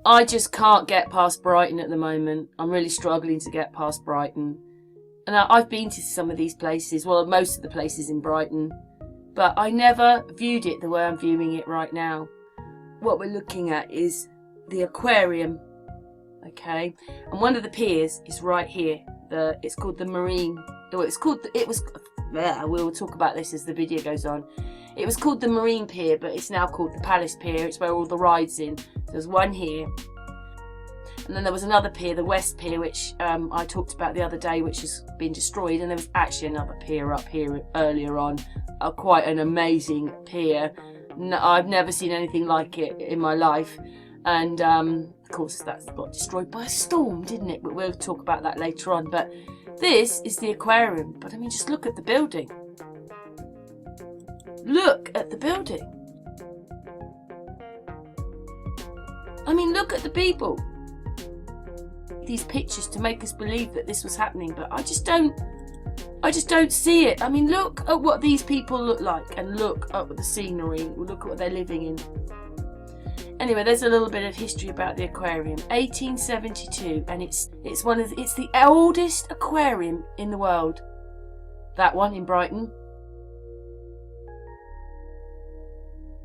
I just can't get past Brighton at the moment. I'm really struggling to get past Brighton. And I've been to some of these places, well, most of the places in Brighton, but I never viewed it the way I'm viewing it right now. What we're looking at is the Aquarium, okay? And one of the piers is right here. It's called the Marine. We'll talk about this as the video goes on. It was called the Marine Pier, but it's now called the Palace Pier. It's where all the rides in. So there's one here. And then there was another pier, the West Pier, which I talked about the other day, which has been destroyed. And there was actually another pier up here earlier on. Quite an amazing pier. No, I've never seen anything like it in my life. And of course, that got destroyed by a storm, didn't it? But we'll talk about that later on. But this is the Aquarium. But I mean, just look at the building. Look at the building. I mean, look at the people. These pictures to make us believe that this was happening, but I just don't see it. I mean, look at what these people look like, and look at the scenery. Look at what they're living in. Anyway, there's a little bit of history about the Aquarium. 1872, and it's the oldest aquarium in the world. That one in Brighton.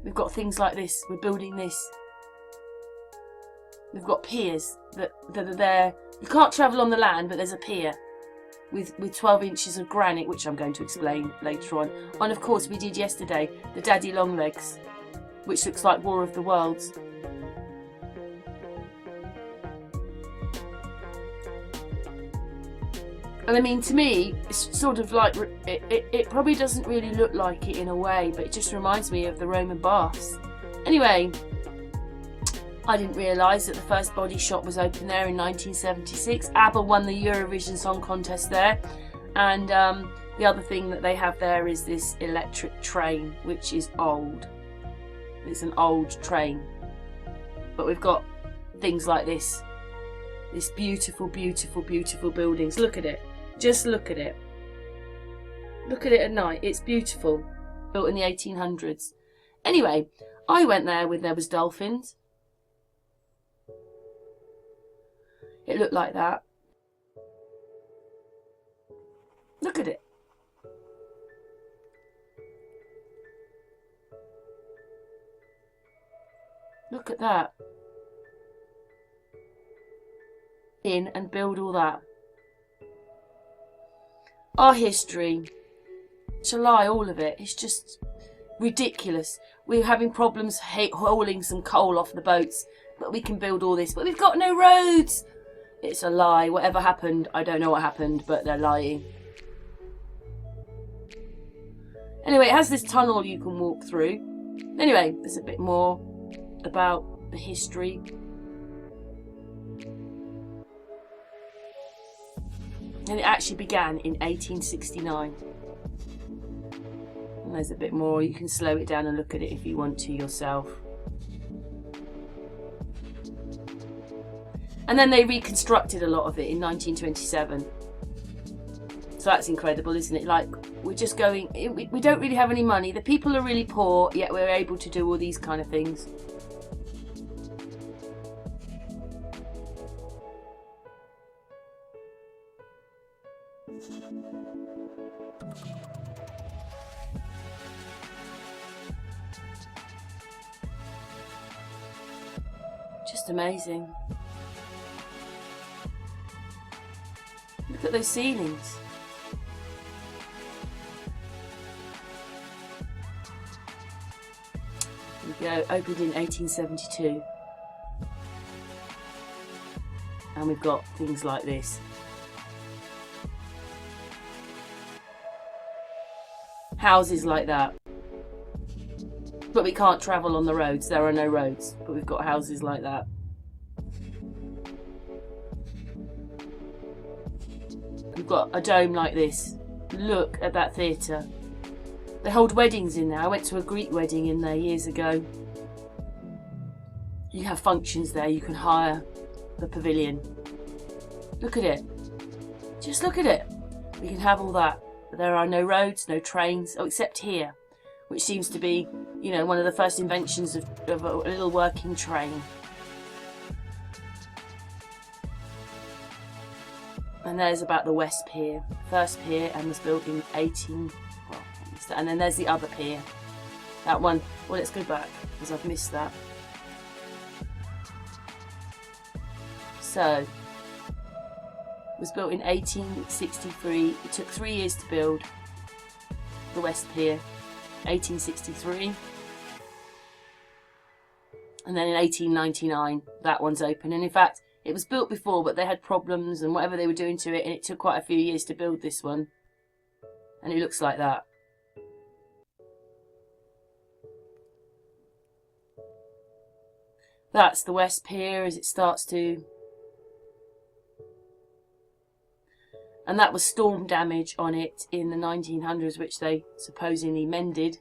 We've got things like this. We're building this. We've got piers that are there. You can't travel on the land, but there's a pier with 12 inches of granite, which I'm going to explain later on. And of course, we did yesterday the Daddy Longlegs, which looks like War of the Worlds. And I mean, to me, it's sort of like, it probably doesn't really look like it in a way, but it just reminds me of the Roman baths. Anyway, I didn't realise that the first body shop was opened there in 1976. ABBA won the Eurovision Song Contest there. And the other thing that they have there is this electric train, which is old. It's an old train. But we've got things like this. This beautiful, beautiful, beautiful buildings. Look at it. Just look at it. Look at it at night. It's beautiful. Built in the 1800s. Anyway, I went there when there was dolphins. It looked like that. Look at it. Look at that. In and build all that. Our history, it's a lie, all of it. It's just ridiculous. We're having problems hauling some coal off the boats, but we can build all this. But we've got no roads. It's a lie. Whatever happened, I don't know what happened, but they're lying. Anyway, it has this tunnel you can walk through. Anyway, there's a bit more about the history. And it actually began in 1869. And there's a bit more. You can slow it down and look at it if you want to yourself. And then they reconstructed a lot of it in 1927. So that's incredible, isn't it? Like, we're just going... We don't really have any money. The people are really poor, yet we're able to do all these kind of things. Just amazing. Look at those ceilings. There we go, opened in 1872. And we've got things like this. Houses like that. But we can't travel on the roads. There are no roads. But we've got houses like that. We've got a dome like this. Look at that theatre. They hold weddings in there. I went to a Greek wedding in there years ago. You have functions there. You can hire the pavilion. Look at it. Just look at it. We can have all that. But there are no roads, no trains. Oh, except here, which seems to be, you know, one of the first inventions of a little working train. And there's about the West Pier. First pier, and was built in 18... Well, and then there's the other pier. That one... Well, let's go back, because I've missed that. So, it was built in 1863. It took 3 years to build the West Pier. 1863. And then in 1899, that one's open. And in fact, it was built before, but they had problems and whatever they were doing to it, and it took quite a few years to build this one. And it looks like that. That's the West Pier as it starts to... And that was storm damage on it in the 1900s, which they supposedly mended.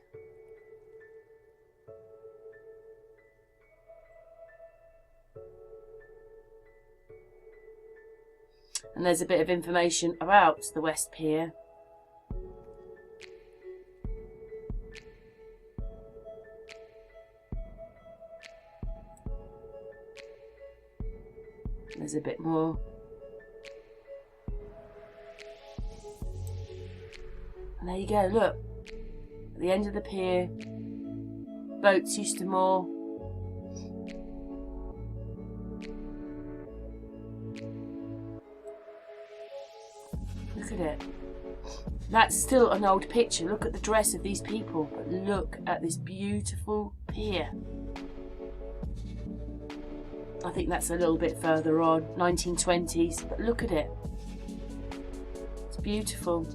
And there's a bit of information about the West Pier. There's a bit more. And there you go, look. At the end of the pier, boats used to moor. Look at it. That's still an old picture. Look at the dress of these people. But look at this beautiful pier. I think that's a little bit further on. 1920s. But look at it. It's beautiful.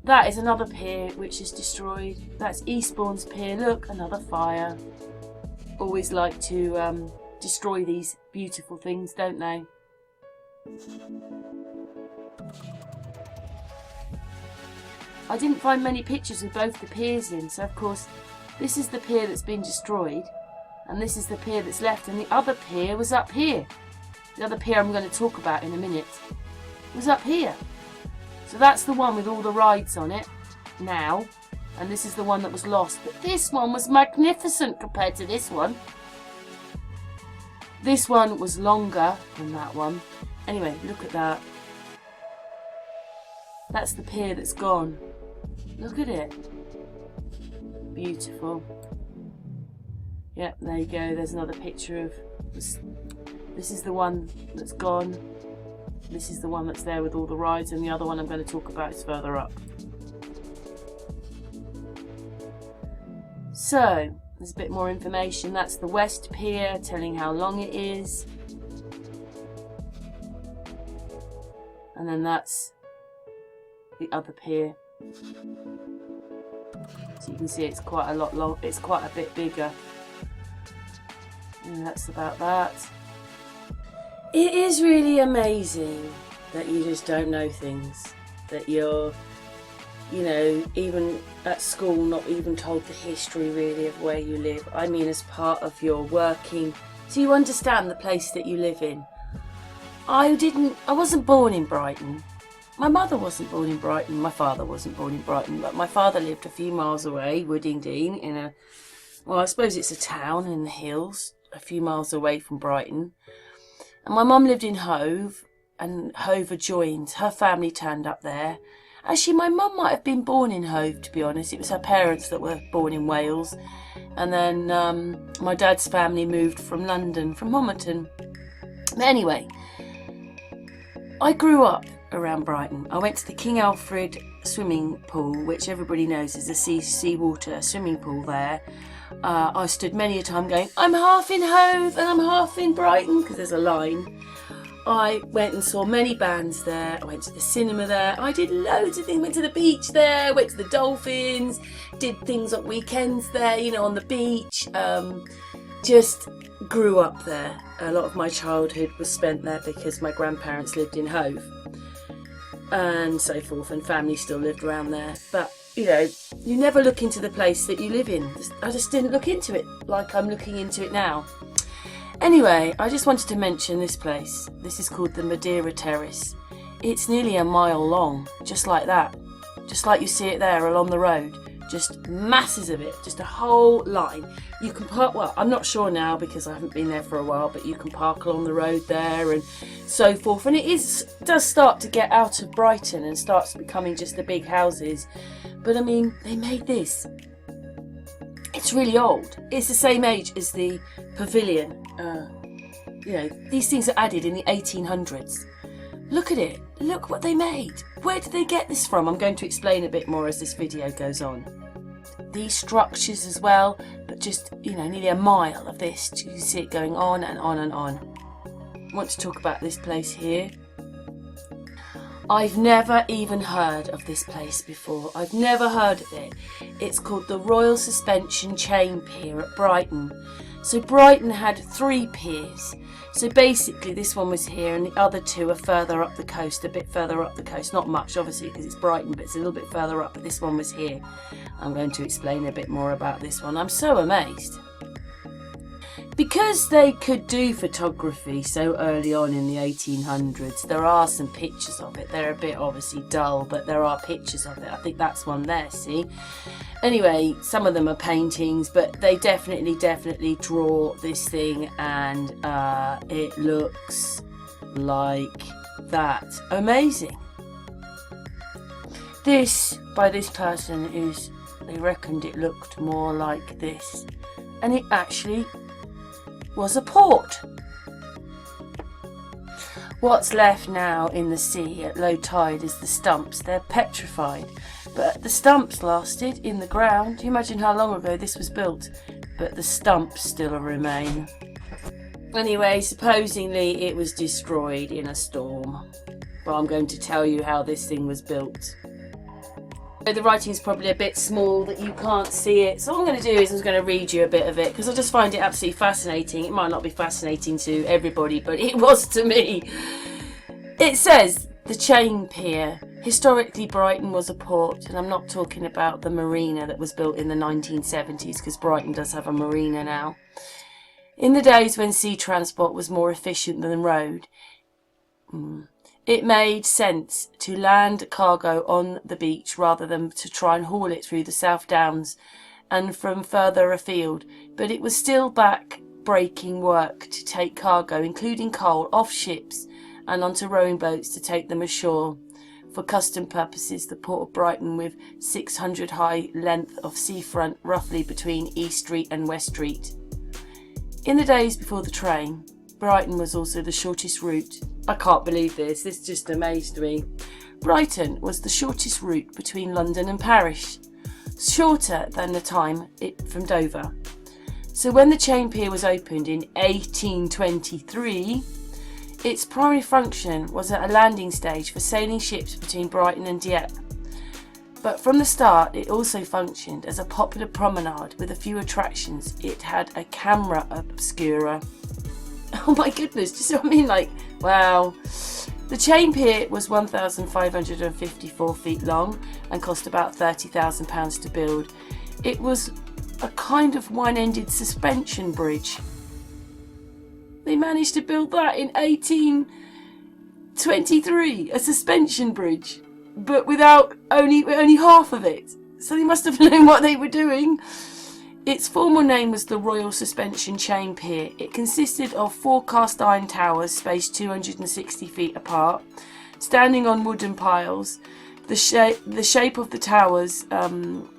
That is another pier which is destroyed. That's Eastbourne's pier. Look, another fire. Always like to destroy these beautiful things, don't they? I didn't find many pictures of both the piers in, so of course this is the pier that's been destroyed and this is the pier that's left, and the other pier was up here. The other pier I'm going to talk about in a minute was up here. So that's the one with all the rides on it now, and this is the one that was lost. But this one was magnificent compared to this one. This one was longer than that one. Anyway, look at that. That's the pier that's gone. Look at it. Beautiful. Yep, there you go. There's another picture of this. This is the one that's gone. This is the one that's there with all the rides, and the other one I'm going to talk about is further up. So, there's a bit more information. That's the West Pier, telling how long it is. And then that's the other pier. So you can see it's quite a lot long. It's quite a bit bigger. And that's about that. It is really amazing that you just don't know things. That you're, you know, even at school not even told the history really of where you live. I mean, as part of your working, so you understand the place that you live in. I wasn't born in Brighton. My mother wasn't born in Brighton. My father wasn't born in Brighton. But my father lived a few miles away, Woodingdean, in a, well, I suppose it's a town in the hills, a few miles away from Brighton. And my mum lived in Hove, and Hove adjoined. Her family turned up there. Actually, my mum might have been born in Hove, to be honest. It was her parents that were born in Wales. And then my dad's family moved from London, from Homerton. But anyway, I grew up around Brighton. I went to the King Alfred swimming pool, which everybody knows is a seawater swimming pool there. I stood many a time going, I'm half in Hove and I'm half in Brighton, because there's a line. I went and saw many bands there. I went to the cinema there. I did loads of things. Went to the beach there. Went to the Dolphins. Did things on weekends there, you know, on the beach. Just grew up there. A lot of my childhood was spent there because my grandparents lived in Hove and so forth, and family still lived around there. But you know, you never look into the place that you live in. I just didn't look into it like I'm looking into it now. Anyway, I just wanted to mention this place. This is called the Madeira Terrace. It's nearly a mile long, just like that. Just like you see it there along the road. just masses of it, just a whole line. You can park, well, I'm not sure now because I haven't been there for a while, but you can park along the road there and so forth. And it does start to get out of Brighton and starts becoming just the big houses. But I mean, they made this. It's really old. It's the same age as the pavilion. You know, these things are added in the 1800s. Look at it. Look what they made. Where did they get this from? I'm going to explain a bit more as this video goes on. These structures as well, but just, you know, nearly a mile of this. You can see it going on and on and on. I want to talk about this place here. I've never even heard of this place before. I've never heard of it. It's called the Royal Suspension Chain Pier at Brighton. So Brighton had 3 piers. So basically this one was here and the other 2 are further up the coast, a bit further up the coast. Not much obviously because it's Brighton, but it's a little bit further up, but this one was here. I'm going to explain a bit more about this one. I'm so amazed. Because they could do photography so early on in the 1800s, there are some pictures of it. They're a bit obviously dull, but there are pictures of it. I think that's one there, see? Anyway, some of them are paintings, but they definitely draw this thing, and it looks like that. Amazing. This, by this person, is, they reckoned it looked more like this. And it actually was a port. What's left now in the sea at low tide is the stumps. They're petrified, but the stumps lasted in the ground. You imagine how long ago this was built, but the stumps still remain. Anyway, supposedly it was destroyed in a storm. Well, I'm going to tell you how this thing was built. The writing's probably a bit small that you can't see it, so what I'm going to do is I'm going to read you a bit of it because I just find it absolutely fascinating. It might not be fascinating to everybody, but it was to me. It says, the Chain Pier. Historically, Brighton was a port, and I'm not talking about the marina that was built in the 1970s because Brighton does have a marina now. In the days when sea transport was more efficient than road, it made sense to land cargo on the beach rather than to try and haul it through the South Downs and from further afield, but it was still back-breaking work to take cargo, including coal, off ships and onto rowing boats to take them ashore. For custom purposes, the port of Brighton, with 600 high length of seafront roughly between East Street and West Street. In the days before the train, Brighton was also the shortest route. I can't believe this just amazed me. Brighton was the shortest route between London and Paris, shorter than the time from Dover. So when the Chain Pier was opened in 1823, its primary function was at a landing stage for sailing ships between Brighton and Dieppe. But from the start, it also functioned as a popular promenade with a few attractions. It had a camera obscura. Oh my goodness, do you see what I mean? Like, wow. The Chain Pier was 1,554 feet long and cost about £30,000 to build. It was a kind of one-ended suspension bridge. They managed to build that in 1823, a suspension bridge, but without only half of it. So they must have known what they were doing. Its formal name was the Royal Suspension Chain Pier. It consisted of 4 cast iron towers spaced 260 feet apart, standing on wooden piles. The shape of the towers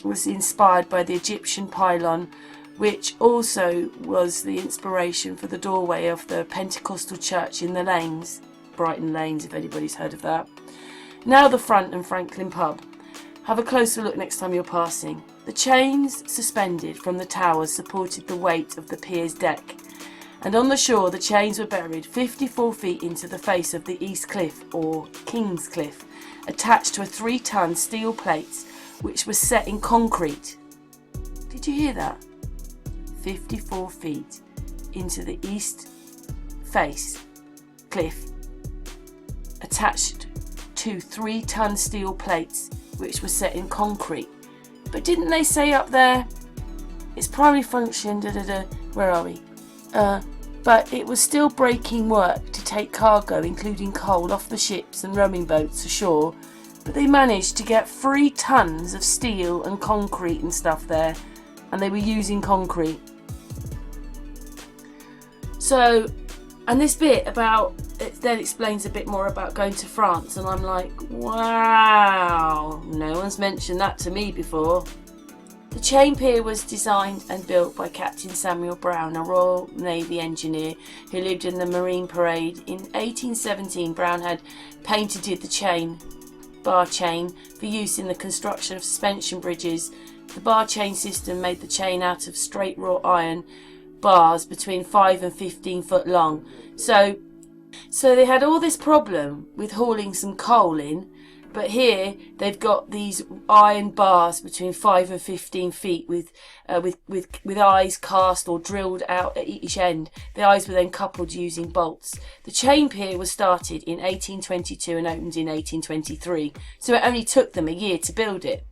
was inspired by the Egyptian pylon, which also was the inspiration for the doorway of the Pentecostal church in the Lanes, Brighton Lanes, if anybody's heard of that. Now the front and Franklin pub. Have a closer look next time you're passing. The chains suspended from the towers supported the weight of the pier's deck, and on the shore the chains were buried 54 feet into the face of the East Cliff, or King's Cliff, attached to a 3-ton steel plate which was set in concrete. Did you hear that? 54 feet into the East face cliff, attached to 3-ton steel plates which were set in concrete. But didn't they say up there, its primary function, where are we? But it was still breaking work to take cargo, including coal, off the ships and rowing boats ashore But they managed to get 3 tons of steel and concrete and stuff there, and they were using concrete. So, and this bit about it then explains a bit more about going to France, and I'm like, wow, no one's mentioned that to me before. The chain pier was designed and built by Captain Samuel Brown, a Royal Navy engineer who lived in the Marine Parade. In 1817, Brown had painted the bar chain for use in the construction of suspension bridges. The bar chain system made the chain out of straight wrought iron bars between 5 and 15 foot long. So they had all this problem with hauling some coal in, but here they've got these iron bars between 5 and 15 feet with eyes cast or drilled out at each end. The eyes were then coupled using bolts. The chain pier was started in 1822 and opened in 1823, so it only took them a year to build it.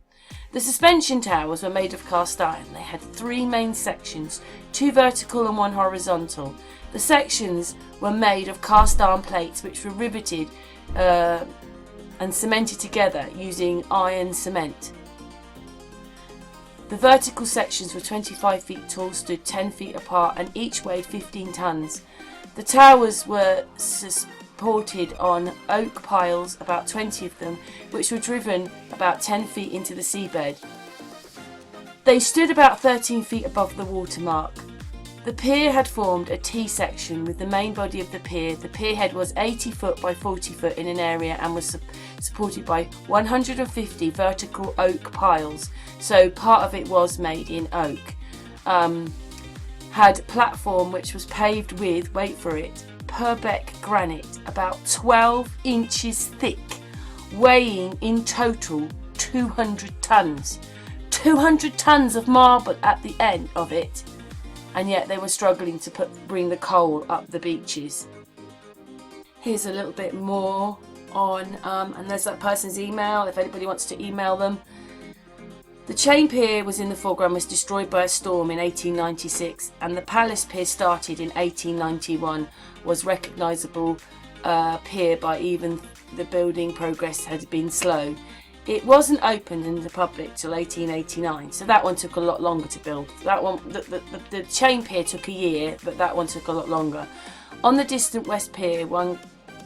The suspension towers were made of cast iron. They had 3 main sections, 2 vertical and 1 horizontal. The sections were made of cast iron plates which were riveted and cemented together using iron cement. The vertical sections were 25 feet tall, stood 10 feet apart, and each weighed 15 tons. The towers were supported on oak piles, about 20 of them, which were driven about 10 feet into the seabed. They stood about 13 feet above the watermark. The pier had formed a T-section with the main body of the pier. The pier head was 80 foot by 40 foot in an area and was supported by 150 vertical oak piles, so part of it was made in oak. Had a platform which was paved with, wait for it, Purbeck granite, about 12 inches thick, weighing in total 200 tons. 200 tons of marble at the end of it. And yet they were struggling to bring the coal up the beaches. Here's a little bit more on, and there's that person's email, if anybody wants to email them. The chain pier was in the foreground, was destroyed by a storm in 1896, and the palace pier started in 1891, was recognisable pier by even the building progress had been slow. It wasn't opened in the public till 1889, so that one took a lot longer to build. That one, the chain pier took a year, but that one took a lot longer. On the distant west pier, one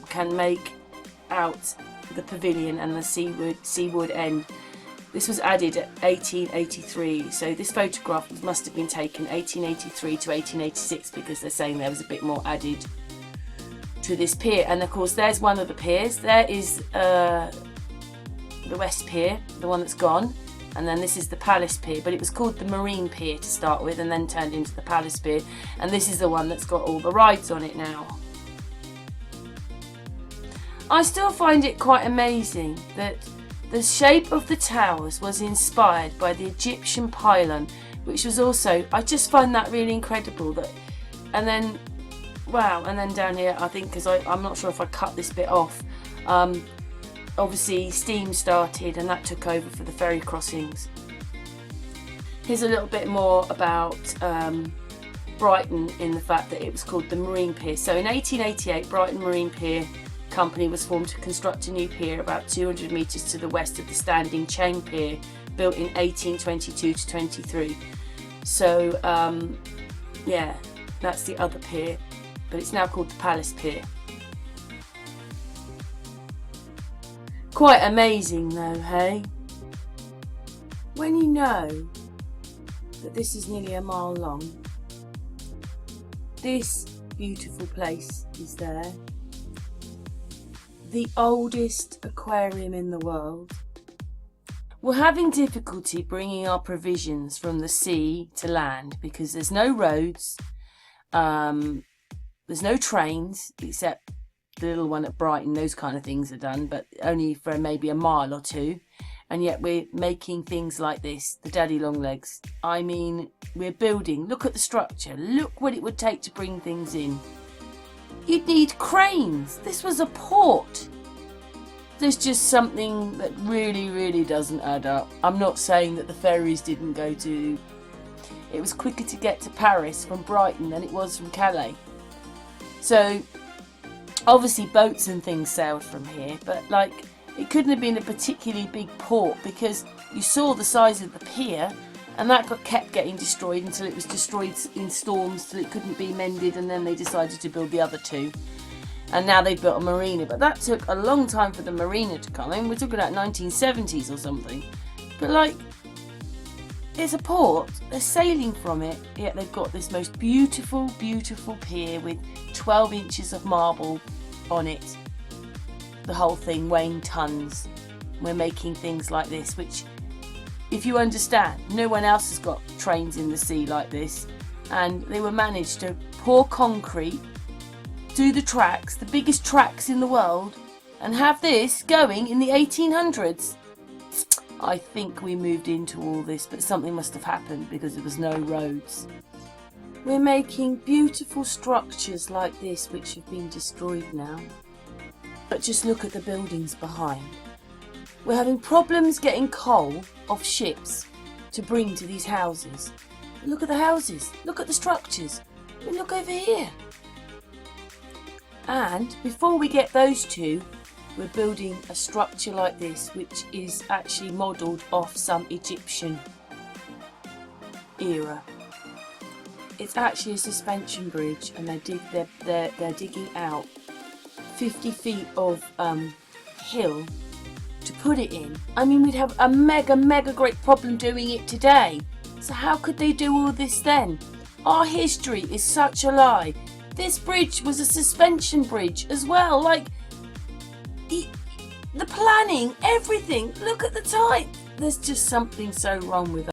can make out the pavilion and the seaward end. This was added at 1883, so this photograph must have been taken 1883 to 1886 because they're saying there was a bit more added to this pier. And of course, there's one of the piers. There is the West Pier, the one that's gone, and then this is the Palace Pier, but it was called the Marine Pier to start with and then turned into the Palace Pier, and this is the one that's got all the rides on it now. I still find it quite amazing that the shape of the towers was inspired by the Egyptian pylon, which was also, I just find that really incredible. That, and then, wow, and then down here, I think, because I'm not sure if I cut this bit off, obviously steam started and that took over for the ferry crossings. Here's a little bit more about Brighton in the fact that it was called the Marine Pier. So in 1888, Brighton Marine Pier Company was formed to construct a new pier about 200 metres to the west of the standing chain pier, built in 1822 to 23. So yeah, that's the other pier, but it's now called the Palace Pier. Quite amazing though, hey? When you know that this is nearly a mile long, this beautiful place is there. The oldest aquarium in the world. We're having difficulty bringing our provisions from the sea to land because there's no roads, there's no trains except the little one at Brighton. Those kind of things are done, but only for maybe a mile or two, and yet we're making things like this, the daddy long legs. I mean, we're building, look at the structure, look what it would take to bring things in. You'd need cranes. This was a port. There's just something that really doesn't add up. I'm not saying that the ferries didn't go to, it was quicker to get to Paris from Brighton than it was from Calais. So obviously boats and things sailed from here, but like it couldn't have been a particularly big port, because you saw the size of the pier, and that kept getting destroyed until it was destroyed in storms till it couldn't be mended, and then they decided to build the other two. And now they've built a marina, but that took a long time for the marina to come in. We're talking about 1970s or something. But like, it's a port, they're sailing from it, yet they've got this most beautiful, beautiful pier with 12 inches of marble on it. The whole thing weighing tons. We're making things like this, which, if you understand, no one else has got trains in the sea like this. And they were managed to pour concrete, do the tracks, the biggest tracks in the world, and have this going in the 1800s. I think we moved into all this, but something must have happened because there was no roads. We're making beautiful structures like this, which have been destroyed now. But just look at the buildings behind. We're having problems getting coal off ships to bring to these houses. But look at the houses, look at the structures. I mean, look over here. And before we get those two, we're building a structure like this, which is actually modelled off some Egyptian era. It's actually a suspension bridge, and they're digging out 50 feet of hill to put it in. I mean, we'd have a mega great problem doing it today. So how could they do all this then? Our history is such a lie. This bridge was a suspension bridge as well. Like, the planning, everything. Look at the time. There's just something so wrong with